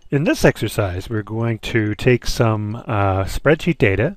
In this exercise, we're going to take some spreadsheet data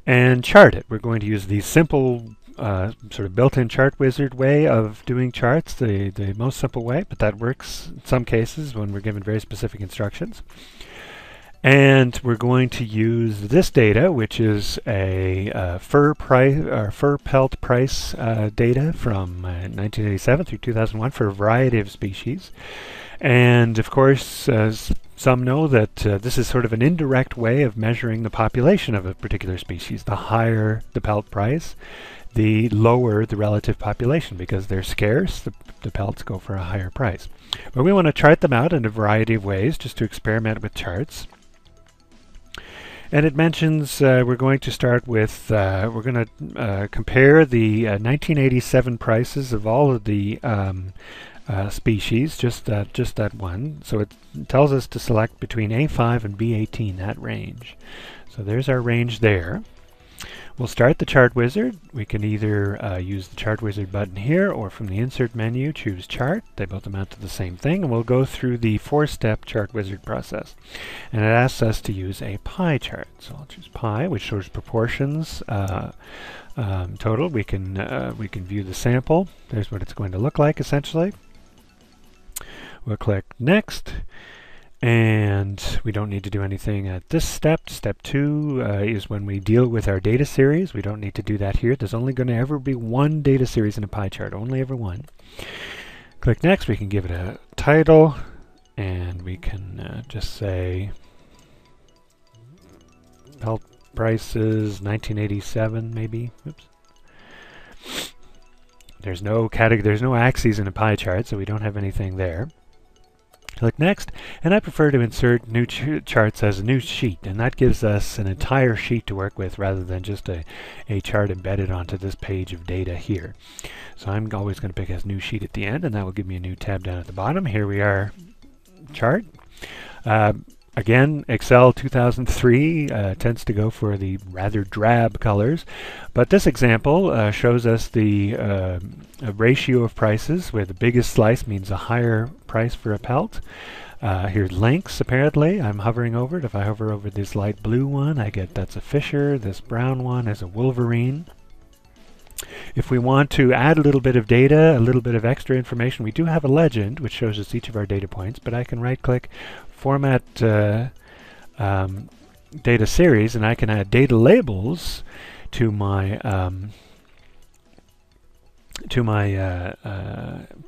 and chart it. We're going to use the simple sort of built-in chart wizard way of doing charts, the most simple way, but that works in some cases when we're given very specific instructions. And we're going to use this data, which is a fur pelt price data from 1987 through 2001 for a variety of species. And of course, as some know, that this is sort of an indirect way of measuring the population of a particular species. The higher the pelt price, the lower the relative population. Because they're scarce, the pelts go for a higher price. But we want to chart them out in a variety of ways just to experiment with charts. And it mentions we're going to start with, we're going to compare the 1987 prices of all of the species, just that one. So it tells us to select between A5 and B18, that range. So there's our range there. We'll start the chart wizard. We can either use the chart wizard button here, or from the insert menu choose chart. They both amount to the same thing, and we'll go through the 4-step chart wizard process. And it asks us to use a pie chart. So I'll choose pie, which shows proportions total. We can view the sample. There's what it's going to look like essentially. We'll click next, and we don't need to do anything at this step. Step 2 is when we deal with our data series. We don't need to do that here. There's only going to ever be one data series in a pie chart, only ever one. Click next. We can give it a title, and we can just say pelt prices 1987 maybe. Oops. There's no category, there's no axes in a pie chart, so we don't have anything there. Click next, and I prefer to insert new charts as a new sheet, and that gives us an entire sheet to work with rather than just a chart embedded onto this page of data here. So I'm always going to pick as new sheet at the end, and that will give me a new tab down at the bottom. Here we are, chart. Again, Excel 2003 tends to go for the rather drab colors, but this example shows us the ratio of prices, where the biggest slice means a higher price for a pelt. Here's lengths, apparently. I'm hovering over it. If I hover over this light blue one, I get that's a Fisher. This brown one is a Wolverine. If we want to add a little bit of data, a little bit of extra information, we do have a legend which shows us each of our data points, but I can right-click Format Data Series, and I can add data labels to my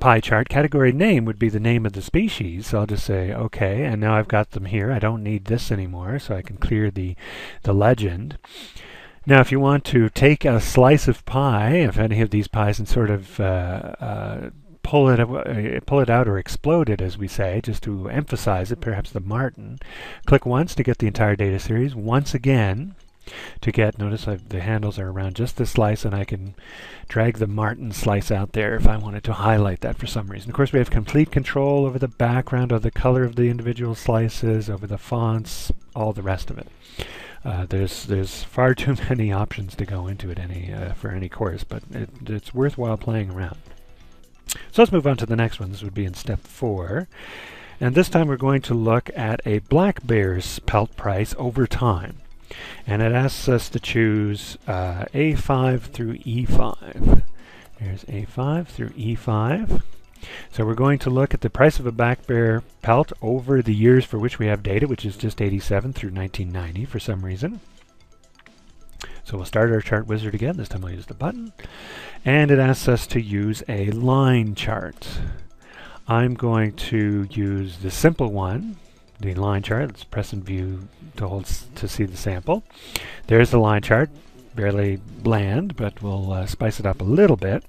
pie chart. Category name would be the name of the species, so I'll just say OK, and now I've got them here. I don't need this anymore, so I can clear the legend. Now, if you want to take a slice of pie, of any of these pies, and sort of pull it out or explode it, as we say, just to emphasize it, perhaps the marten, click once to get the entire data series. Once again to get, notice the handles are around just the slice, and I can drag the marten slice out there if I wanted to highlight that for some reason. Of course, we have complete control over the background, of the color of the individual slices, over the fonts, all the rest of it. There's far too many options to go into it for any course, but it's worthwhile playing around. So let's move on to the next one. This would be in step 4. And this time we're going to look at a black bear's pelt price over time. And it asks us to choose A5 through E5. There's A5 through E5. So we're going to look at the price of a black bear pelt over the years for which we have data, which is just 87 through 1990 for some reason. So we'll start our chart wizard again. This time we'll use the button. And it asks us to use a line chart. I'm going to use the simple one, the line chart. Let's press and view to see the sample. There's the line chart, barely bland, but we'll spice it up a little bit.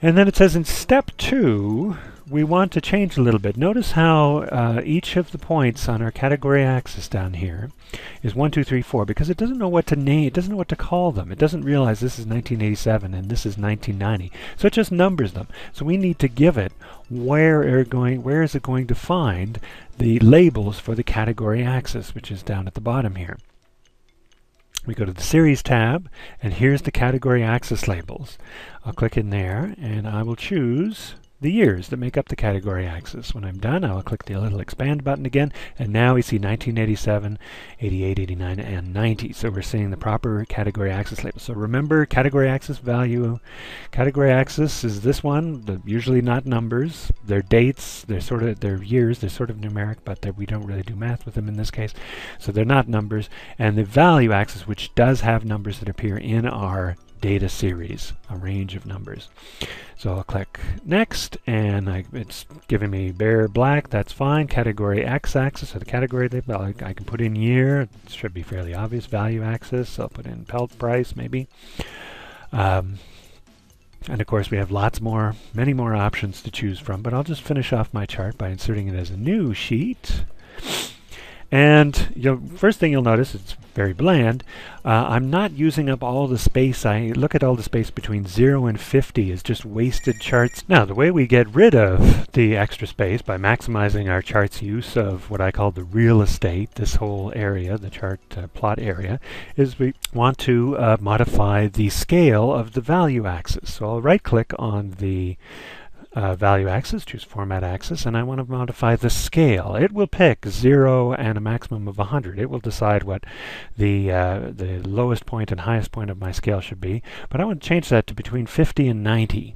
And then it says in step 2, we want to change a little bit. Notice how each of the points on our category axis down here is 1, 2, 3, 4, because it doesn't know what to name, it doesn't know what to call them. It doesn't realize this is 1987 and this is 1990. So it just numbers them. So we need to give it where is it going to find the labels for the category axis, which is down at the bottom here. We go to the Series tab, and here's the category axis labels. I'll click in there, and I will choose the years that make up the category axis. When I'm done, I'll click the little expand button again, and now we see 1987, 88, 89, and 90. So we're seeing the proper category axis label. So remember, category axis value. Category axis is this one, usually not numbers. They're dates, they're years, they're sort of numeric, but we don't really do math with them in this case. So they're not numbers. And the value axis, which does have numbers that appear in our data series, a range of numbers. So I'll click next, and it's giving me bare black. That's fine. Category x-axis, or the category label, I can put in year. It should be fairly obvious. Value axis, so I'll put in pelt price maybe. And of course we have many more options to choose from, but I'll just finish off my chart by inserting it as a new sheet. And first thing you'll notice, it's very bland. I'm not using up all the space. I look at all the space between 0 and 50 is just wasted charts. Now, the way we get rid of the extra space by maximizing our chart's use of what I call the real estate, this whole area, the chart plot area, is we want to modify the scale of the value axis. So I'll right-click on the value axis, choose format axis, and I want to modify the scale. It will pick 0 and a maximum of 100. It will decide what the lowest point and highest point of my scale should be, but I want to change that to between 50 and 90.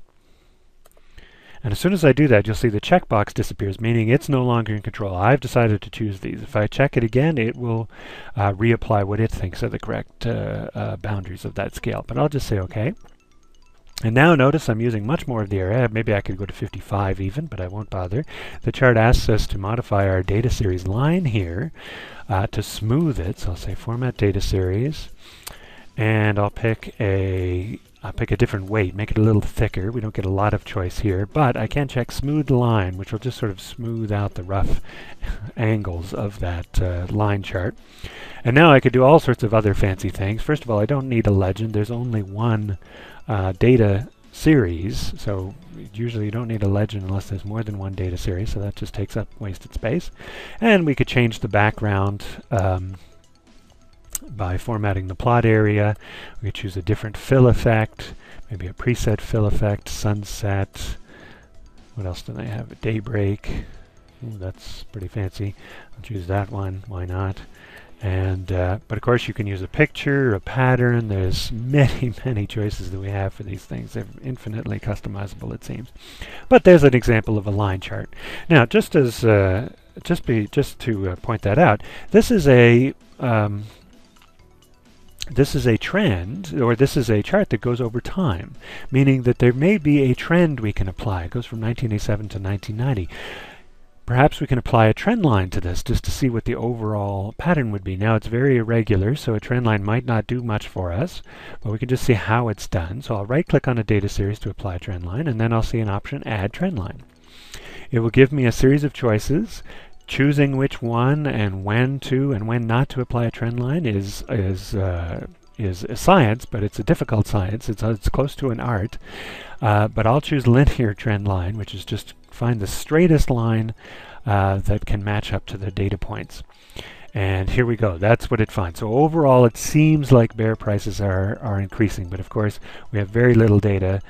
And as soon as I do that, you'll see the checkbox disappears, meaning it's no longer in control. I've decided to choose these. If I check it again, it will reapply what it thinks are the correct boundaries of that scale. But I'll just say OK. And now notice I'm using much more of the area. Maybe I could go to 55 even, but I won't bother. The chart asks us to modify our data series line here to smooth it. So I'll say Format Data Series, and I'll pick a different weight, make it a little thicker. We don't get a lot of choice here, but I can check Smooth Line, which will just sort of smooth out the rough angles of that line chart. And now I could do all sorts of other fancy things. First of all, I don't need a legend. There's only one data series, so usually you don't need a legend unless there's more than one data series, so that just takes up wasted space. And we could change the background by formatting the plot area. We could choose a different fill effect, maybe a preset fill effect, sunset. What else do they have? Daybreak. Ooh, that's pretty fancy. I'll choose that one. Why not? And but of course you can use a picture, a pattern. There's many choices that we have for these things. They're infinitely customizable, it seems. But there's an example of a line chart. Now, just to point that out, this is a trend, or this is a chart that goes over time, meaning that there may be a trend we can apply. It goes from 1987 to 1990. Perhaps we can apply a trend line to this just to see what the overall pattern would be. Now it's very irregular, so a trend line might not do much for us, but we can just see how it's done. So I'll right-click on a data series to apply a trend line, and then I'll see an option, Add Trend Line. It will give me a series of choices. Choosing which one and when to and when not to apply a trend line is a science, but it's a difficult science. It's close to an art. But I'll choose linear trend line, which is just find the straightest line that can match up to the data points. And here we go. That's what it finds. So overall, it seems like bear prices are increasing, but of course we have very little data,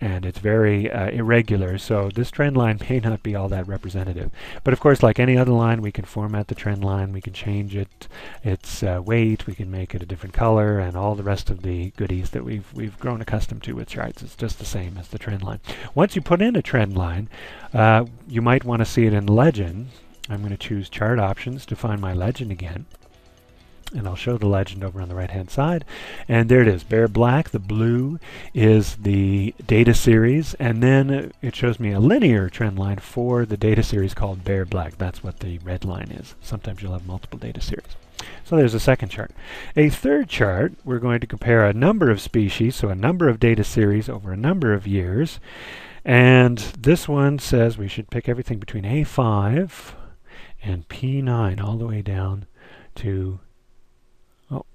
and it's very irregular, so this trend line may not be all that representative. But of course, like any other line, we can format the trend line, we can change its weight, we can make it a different color, and all the rest of the goodies that we've grown accustomed to with charts. It's just the same as the trend line. Once you put in a trend line, you might want to see it in legend. I'm going to choose Chart Options to find my legend again. And I'll show the legend over on the right hand side, and there it is, bare black. The blue is the data series, and then it shows me a linear trend line for the data series called bare black. That's what the red line is. Sometimes you'll have multiple data series. So there's a second chart. A third chart, we're going to compare a number of species, so a number of data series over a number of years, and this one says we should pick everything between A5 and P9 all the way down to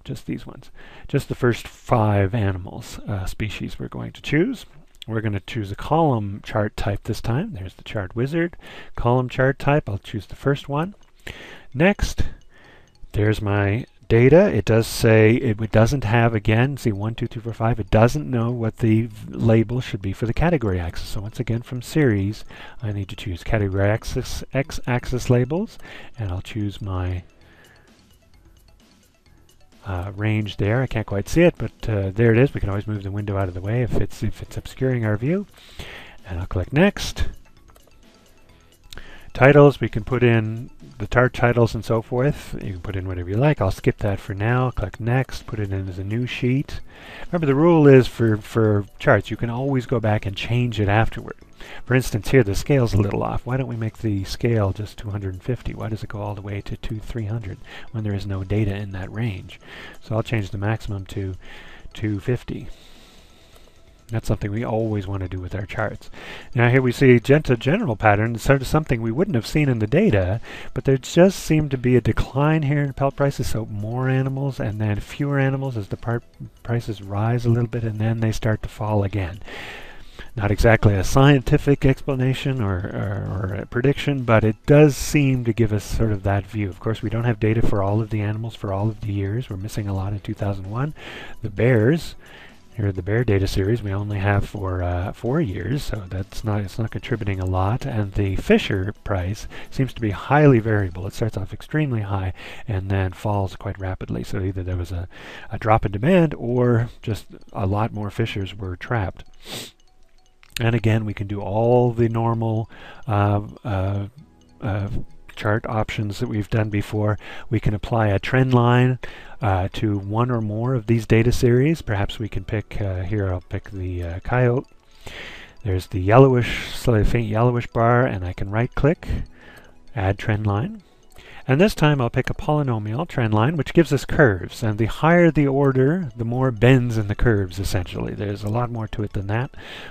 just these ones. Just the first 5 animals, species we're going to choose. We're going to choose a column chart type this time. There's the chart wizard. Column chart type, I'll choose the first one. Next, there's my data, it does say it doesn't have, again, see 1, 2, 3, 4, 5, it doesn't know what the label should be for the category axis. So once again from series, I need to choose category axis, x-axis labels, and I'll choose my range there. I can't quite see it, but there it is. We can always move the window out of the way if it's obscuring our view. And I'll click Next. Titles, we can put in the chart titles and so forth. You can put in whatever you like. I'll skip that for now. Click Next, put it in as a new sheet. Remember, the rule is for charts, you can always go back and change it afterward. For instance, here the scale's a little off. Why don't we make the scale just 250? Why does it go all the way to 300 when there is no data in that range? So I'll change the maximum to 250. That's something we always want to do with our charts. Now here we see general pattern, sort of something we wouldn't have seen in the data, but there just seemed to be a decline here in pelt prices, so more animals and then fewer animals as the prices rise a little bit, and then they start to fall again. Not exactly a scientific explanation or a prediction, but it does seem to give us sort of that view. Of course, we don't have data for all of the animals for all of the years. We're missing a lot in 2001. The bears, here the bear data series, we only have for 4 years, so it's not contributing a lot. And the Fisher price seems to be highly variable. It starts off extremely high and then falls quite rapidly. So either there was a drop in demand or just a lot more Fishers were trapped. And again, we can do all the normal chart options that we've done before. We can apply a trend line to one or more of these data series. Perhaps we can pick, here I'll pick the coyote. There's the yellowish, slightly faint yellowish bar, and I can right click, add trend line. And this time I'll pick a polynomial trend line, which gives us curves. And the higher the order, the more bends in the curves, essentially. There's a lot more to it than that,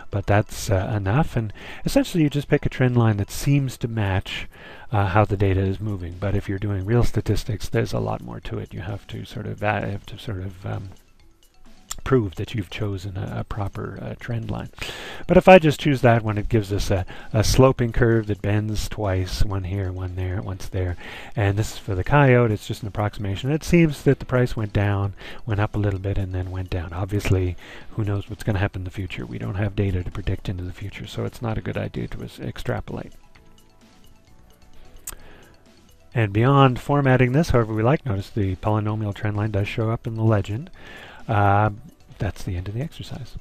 but that's enough. And essentially you just pick a trend line that seems to match how the data is moving. But if you're doing real statistics, there's a lot more to it. You have to sort of prove that you've chosen a proper trend line. But if I just choose that one, it gives us a sloping curve that bends twice, one here, one there, once there. And this is for the coyote. It's just an approximation. It seems that the price went down, went up a little bit, and then went down. Obviously, who knows what's going to happen in the future? We don't have data to predict into the future, so it's not a good idea to extrapolate. And beyond formatting this however we like, notice the polynomial trend line does show up in the legend. That's the end of the exercise.